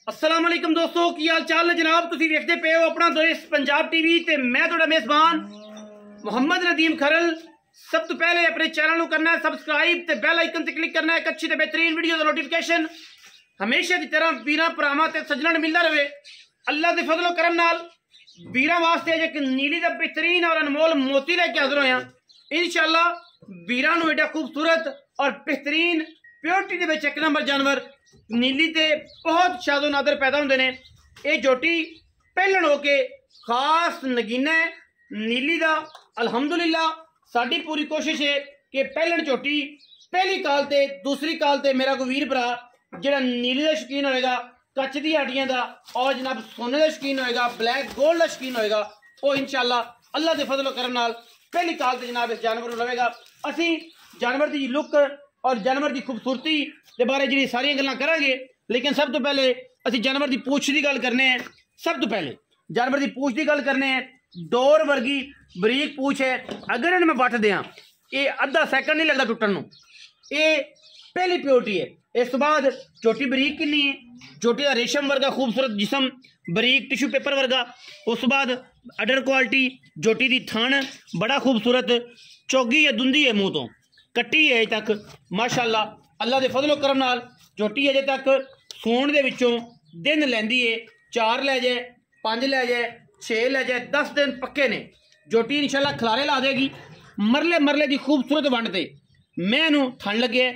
अस्सलाम वालेकुम दोस्तों, की हाल चाल है जनाब। तुसीं वेखदे पे हो अपना देश पंजाब टीवी ते मैं तुहाडा मेज़बान मुहम्मद नदीम खरल। सब तो पहले अपने चैनल को करना है सबसक्राइब ते बेल आइकन ते क्लिक करना है। एक अच्छी ते बेहतरीन वीडियो का नोटिफिकेशन हमेशा की तरह वीरां भरावां ते सज्जणां नूं मिलदा रहे। अल्लाह दे फजलो करम नाल वीरां वास्ते एक नीली दा बेहतरीन और अनमोल मोती लेके हाज़र होया। इंशाअल्लाह वीरां नूं एडा खूबसूरत और बेहतरीन प्योरिटी दे विच एक नंबर जानवर नीली ते बहुत शादो नादर पैदा होंदे ने। ये जोटी पहलन होके खास नगीना है नीली दा। अल्हम्दुलिल्लाह साडी पूरी कोशिश है कि पहलन झोटी पहली काल ते दूसरी काल ते मेरा कोई वीर भरा जिहड़ा नीली दा शौकीन होएगा, कच्च दी हड्डियां दा और जनाब सोने दा शौकीन होएगा, ब्लैक गोल्ड दा शौकीन होएगा, वो इंशाअल्लाह अल्लाह दे फजलो करम नाल पहली काल ते जनाब इस जानवर नूं लवेगा। असीं जानवर दी लुक और जानवर की खूबसूरती के बारे जी सारिया गल्लां करांगे, लेकिन सब तो पहले असीं जानवर की पूछ की गल करने हैं। सब तो पहले जानवर की पूछ की गल करने हैं। डोर वर्गी बरीक पूछ है। अगर इन्हें मैं वट दियाँ ये अद्धा सैकंड नहीं लगता टुटन नूं। ये पहली प्योरिटी है। इस तो बाद चोटी बरीक किन्नी है, चोटी का रेशम वर्गा खूबसूरत जिसम, बरीक टिशू पेपर वर्गा। उस तो बाद अडर क्वालिटी, जोटी की थन बड़ा खूबसूरत, चौगी है दुंदी है मुँह तो कट्टी है अजे तक माशाअल्लाह। अल्लाह के फजलो करम नाल झोटी अजे तक सूण दे विचों दिन लैंदी है। 4 लै जाए, 5 लै जाए, 6 लै जाए, 10 दिन पक्के ने। झोटी इंशाअल्लाह खलारे ला देगी। मरले मरले की खूबसूरत वंड ते मैं नूं थन लगे।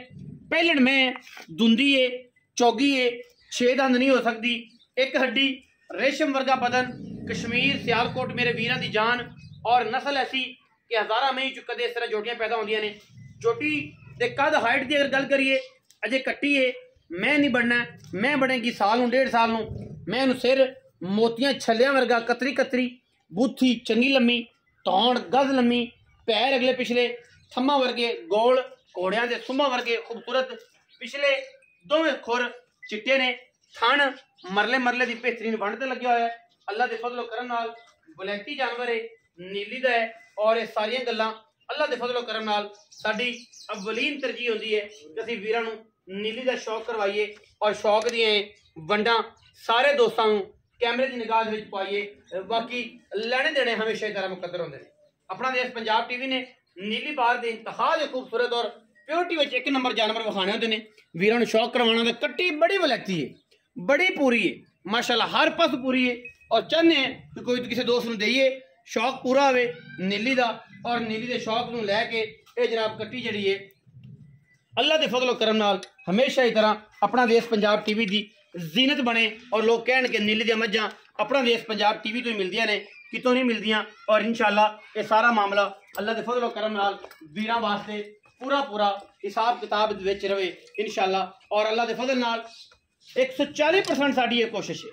पहलन मैं दुंदी है, चौगी है, 6 दंद नहीं हो सकती, एक हड्डी, रेशम वर्गा बदन, कश्मीर सियालकोट मेरे वीरां दी जान और नस्ल ऐसी कि हज़ारा में ही कदे इस तरह जोटियां पैदा होंदियां ने। जोटी दे कद हाइट की अगर गल करिए अजे कट्टी है। मैं नहीं बनना, मैं बनेगी साल नूं 1.5 साल नूं। मैं उन्हें सिर मोतियां छलियां वर्गा कतरी कतरी, बूथी चंगी लम्मी, तौण गज लम्मी, पैर अगले पिछले थम्मा वर्गे गोल, घोड़ियां दे सुम्मा वर्गे खूबसूरत, पिछले दोवें खुर चिट्टे ने, थन मरले मरले की बेहतरीन वंड ते लग्या होया है। अल्लाह के फजलो करम नाल वलैती जानवर है, नीली दा है और ये सारियां गल्लां अल्लाह के फजलो करम नाल साडी अव्वलीन तरजीह होंदी है कि असीं वीरां नूं नीली दा शौक करवाइए और शौक दी वंडां सारे दोस्तां नूं कैमरे की निगाह विच पाइए। बाकी लैने देने हमेशा ही तरह मुकद्दर होंदे ने। अपना देश पंजाब टीवी ने नीली बार दे इंतहा दे खूबसूरत और प्योरिटी विच एक नंबर जानवर विखाने होंदे ने। वीरां नूं शौक करवाना ते कट्टी बड़ी वलैती है, बड़ी पूरी है माशाअल्लाह, हर पास पूरी है। और चाहते हैं कि कोई किसी दोस्त नूं देइए शौक पूरा होवे नीली दा और नीली दे शौक नूं लैके ये जनाब कट्टी जिहड़ी है अल्लाह के फजलो करम नाल हमेशा ही तरह अपना देश पंजाब टीवी की जीनत बने और लोग कहण कि नीली दी मज्जां अपना देश पंजाब टीवी तो ही मिलदियां ने, कितों नहीं मिलदियां। और इंशाअल्लाह ये सारा मामला अल्लाह के फजलो करम नाल वीरां वास्ते पूरा पूरा हिसाब किताब विच रहे इंशाअल्लाह। और अल्लाह के फजल नाल 140% साडी ये कोशिश है,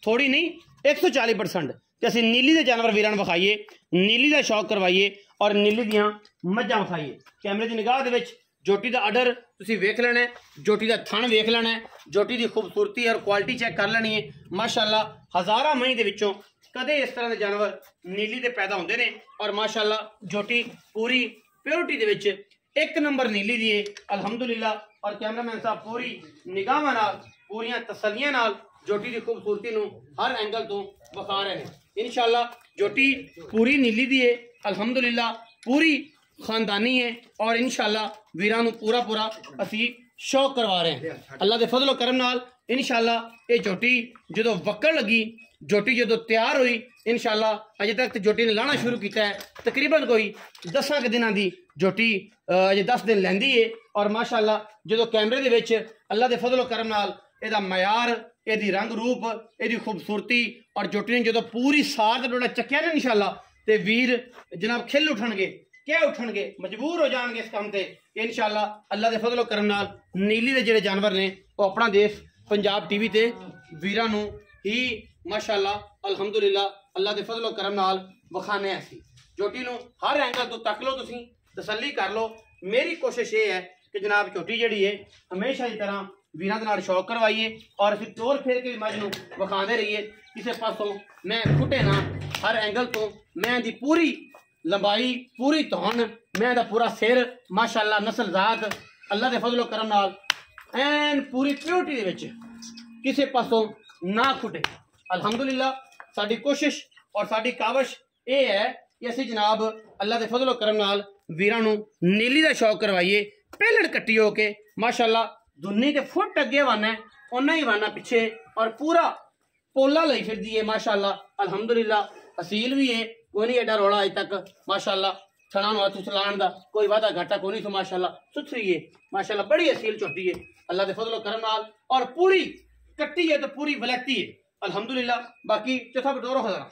थोड़ी नहीं 140% कि असीं नीली दे जानवर वीरां नूं विखाइए, नीली दा शौक करवाइए और नीली दियां मज्जां विखाइए। कैमरे की निगाह दे विच जोटी का अडर तुसीं वेख लेना है, जोटी का थन वेख लेना है, जोटी की खूबसूरती और क्वालिटी चेक कर लेनी है। माशाअल्लाह हज़ारा मई दे विचों कदे इस तरह के जानवर नीली दे पैदा होंदे ने और माशाअल्लाह जोटी पूरी प्योरिटी दे विच एक नंबर नीली दी है अल्हम्दुलिल्लाह। और कैमरामैन साहब पूरी निगाहां नाल पूरियां तसल्लियां नाल जोटी की खूबसूरती नूं हर एंगल तो विखा रहे हैं। इंशाअल्लाह जोटी पूरी नीली दी है अल्हम्दुलिल्लाह, पूरी खानदानी है और इंशाअल्लाह वीरां नूं पूरा पूरा असी शौक करवा रहे हैं अल्लाह के फजलो करम नाल। इंशाअल्लाह ये जोटी जो वक्कड़ लगी, जोटी जो तैयार हुई इंशाअल्लाह अजे तक जोटी ने लाना शुरू किया है। तकरीबन कोई 10 दिनों की जोटी अजे 10 दिन लैंदी है और माशाअल्लाह जो कैमरे दे विच अल्लाह के फजलो करम नाल इहदा मयार, इहदी रंग रूप, इहदी खूबसूरती और जोटी ने जो पूरी सार का डोला चक्या ना इंशाअल्लाह ते वीर जनाब खिल उठणगे, क्या उठणगे, मजबूर हो जाएंगे इस काम से इंशाअल्लाह। अल्लाह के फजलो करम नाल नीली दे जिहड़े जानवर ने वो अपना देश पंजाब टीवी ते वीरां नूं ही माशाअल्लाह अल्हम्दुलिल्लाह अल्लाह के फजलो करम नाल विखाने असीं। जोटी नूं हर एंगल तो तक लो, तुसीं तसल्ली कर लो। मेरी कोशिश ये है कि जनाब झोटी जिहड़ी है हमेशा की तरह वीरां दे नाल शौक करवाइए और असीं तोड़ फेर के मज नूं विखांदे रहिए। किसी पासों मैं फुटे ना, हर एंगल तो मैं दी पूरी लंबाई, पूरी तौन, मैं दा पूरा सिर माशाअल्लाह नस्ल जात अल्लाह के फजलो करम नाल एन पूरी प्योरिटी दे विच किसी पासों ना खुटे। अल्हम्दुलिल्लाह साडी कोशिश और साडी काविश ये है कि असी जनाब अल्लाह के फजलो करम नाल वीरां नूं नीली का शौक करवाइए। पहलड़ कट्टी हो के माशाअल्लाह दुन्नी के फुट अगे वाना है उन्ना ही वाना पिछे और पूरा पोला लई फिरदी है माशाअल्लाह। अल्हम्दुलिल्लाह असील भी है, कोई नहीं एडा रौला अज तक माशाअल्लाह। थणा नूं हथ चलाण दा कोई वादा घाटा कोई नहीं तो माशाअल्लाह सुथरी है माशाअल्लाह, बड़ी असील झोटी है अल्लाह के फजलो करम नाल और पूरी कट्टी है तो पूरी वलैती है अल्हम्दुलिल्लाह। बाकी चौथा बटोरो हज़ारा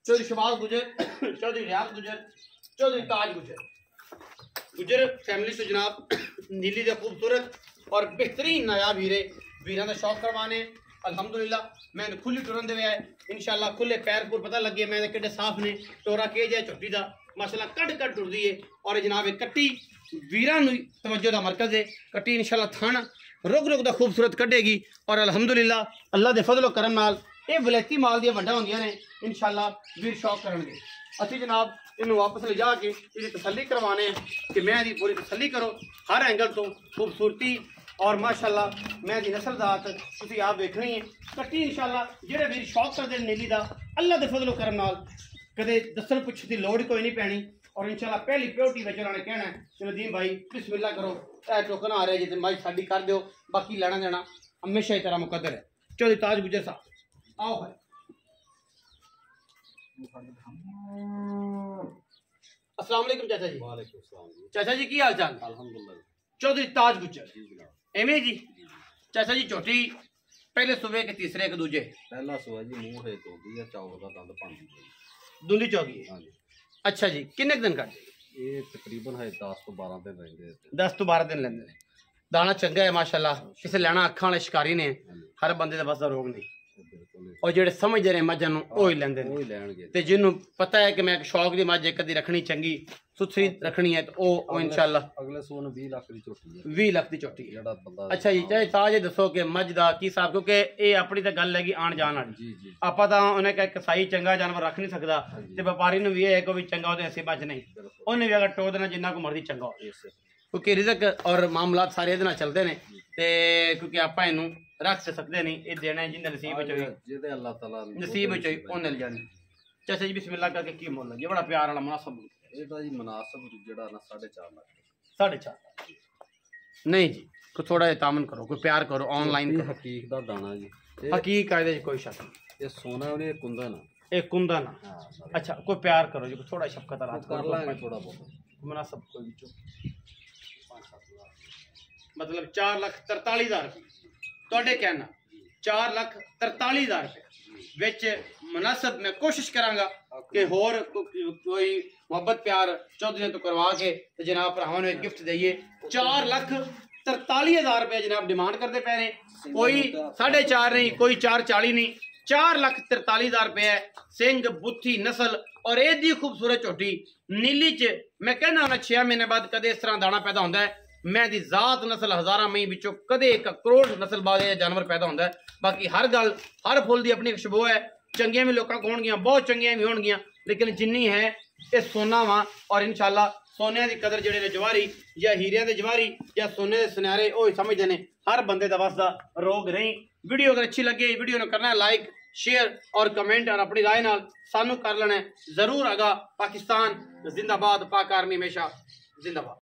चौधरी शबाज गुजर, चौधरी रियाज गुजर, चौधरी ताज गुजर फैमिली तो जनाब नीली दे खूबसूरत और बेहतरीन नायाब हीरे वीरां दा शौक करवाने अल्हम्दुलिल्लाह। मैं खुली टुरन दे है इंशाअल्लाह, खुले पैर पुर पता लगे मैं किड्डे साफ ने टोरा के जाए झोटी दा माशाअल्लाह कट कट टुरदी है। और जनाब एक कट्टी वीरां नूं तवज्जो दा मरकज है। कट्टी इंशाअल्लाह थण रुग रुग दा खूबसूरत कटेगी और अल्हम्दुलिल्लाह अल्लाह दे फजलो करम नाल ये वलैती माल दी वड्डा होंदियां ने इंशाअल्लाह वीर शौक करनगे। असी जनाब इन्हूं वापस ले जाके इसकी तसल्ली करवाने कि मैं दी पूरी तसल्ली करो हर एंगल तो खूबसूरती और माशाअल्लाह मैं दी नस्ल जात तुसीं आप देखनी है। कट्टी इंशाअल्लाह जेड़े वीर शौक करदे नीली दा अल्लाह दे फजलो करम नाल कदे दसन पुछ दी लोड़ कोई नहीं पैनी और इंशाअल्लाह पहली प्योटी विच उन्होंने कहना है कि नदीम भाई बिस्मिल्लाह करो ए टोकन आ रहा है जिते माई साडी कर दो बाकी लेना देना हमेशा ही तेरा मुकद्दर है। चौधरी ताज गुजर साहब आओ भाई। अस्सलाम वालेकुम चाचा जी। वालेकुम सलाम जी। चाचा जी की हाल चाल? अल्हम्दुलिल्लाह। चौधरी ताज गुजर जी जनाब। एवं जी चाचा जी झोटी पहले सुबह के तीसरे के दूजे पहला सुबह जी मुंह है तो दिया चावल का दंद पानी दूली चौकी है। हाँ जी। अच्छा जी किन्ने दिन कट ये तकरीबन है 10 तो 12 दिन रहेंगे। 10 तो 12 दिन लेंदे ने। दाना चंगा है माशाअल्लाह, किसे लेना अखां वाले शिकारी ने हर बंदे दा बस दा रोग नहीं बिल्कुल और जेड़े समझदे ने मज्जां नूं ओही लेंदे ने वही लैणगे ते जिन्नू पता है कि मैं एक शौक दी मज्ज एक अद्धी रखनी चंगी सुथरी रखनी है तो ओ इंशाअल्लाह अगले सोन 20 लाख की झोटी है 20 लाख दी झोटी है। जेड़ा बंदा अच्छा जी चाहे ताज दसो कि मज्ज दा की हिसाब क्योंकि ये अपनी तो गल हैगी आण जाण वाली जी जी ਆਪਾਂ ਤਾਂ ਉਹਨੇ ਕਹੇ ਕਸਾਈ ਚੰਗਾ ਜਾਨਵਰ ਰੱਖ ਨਹੀਂ ਸਕਦਾ ਤੇ ਵਪਾਰੀ ਨੂੰ ਵੀ ਇਹ ਹੈ ਕਿ ਵੀ ਚੰਗਾ ਉਹਦੇ ਅਸੀਂ ਬਚ ਨਹੀਂ ਉਹਨੇ ਵੀ ਅਗਰ ਟੋ ਦੇਣਾ ਜਿੰਨਾ ਕੋ ਮਰਜ਼ੀ ਚੰਗਾ ਹੋਵੇ ਕਿਉਂਕਿ ਰਿਜ਼ਕ ਔਰ ਮਾਮਲਾਤ ਸਾਰੇ ਇਹਦੇ ਨਾਲ ਚੱਲਦੇ ਨੇ ਤੇ ਕਿਉਂਕਿ ਆਪਾਂ ਇਹਨੂੰ ਰੱਖ ਸਕਦੇ ਨਹੀਂ ਇਹ ਦੇਣਾ ਜਿੰਦਾ ਨਸੀਬ ਵਿੱਚ ਹੋਈ ਜਿਹਦੇ ਅੱਲਾਹ ਤਾਲਾ ਨਸੀਬ ਵਿੱਚ ਹੋਈ ਉਹ ਮਿਲ ਜਾਣੀ। ਚਾਚਾ ਜੀ ਬਿਸਮਿਲ੍ਲਾ ਕਰਕੇ ਕੀ ਮੁੱਲ ਹੈ ਬੜਾ ਪਿਆਰ ਵਾਲਾ ਮੁਨਾਸਬ ਇਹਦਾ ਜੀ ਮੁਨਾਸਬ ਜਿਹੜਾ ਨਾ 4.5 ਲੱਖ 4.5 नहीं जी को थोड़ा जिहा तामन करो कोई प्यार करो ऑनलाइन हकीक दा दाना जी हकीक कायदे कोई शक नहीं ये सोना ने कुंदन एक कुंदन अच्छा कोई प्यार करो जी थोड़ा शफकत वाला कर लांगे थोड़ा बहुत मुनासब कोई बिचो मतलब 4,43,000 रुपये तोड़े कहना 4,43,000 रुपये विच मुनासब मैं कोशिश करांगा कि होर कोई मोहब्बत प्यार चौधरी तो करवा के तो जनाब भरावां नूं गिफ्ट दईए। 4,43,000 रुपये जनाब डिमांड करते पे ने कोई 4.5 नहीं कोई 4.40 नहीं 4,43,000 रुपये है। सिंह बुत्थी नस्ल और एडी खूबसूरत झोटी नीली च मैं कहना होना 6 महीने बाद कदे इस तरह दाना पैदा होता है। मैं दी जात नस्ल हज़ारा मई विचों कदे 1 करोड़ नस्ल बाद जानवर पैदा होता है। बाकी हर गल हर फुल की अपनी खुशबू है। चंगियां भी लोगों को होणगियां बहुत चंगियां भी होणगियां लेकिन जिन्नी है ये सोना वा और इंशाअल्लाह सोने की कदर जेडे ने जवारी या हीरिया के जवारी या सोने के सुनहरे वो ही समझते हैं। हर बंदे का बस का रोग नहीं। वीडियो अगर अच्छी लगे वीडियो ने करना है लाइक शेयर और कमेंट और अपनी राय नाल सानू कर लेना है जरूर। आगा पाकिस्तान जिंदाबाद, पाक आर्मी हमेशा जिंदाबाद।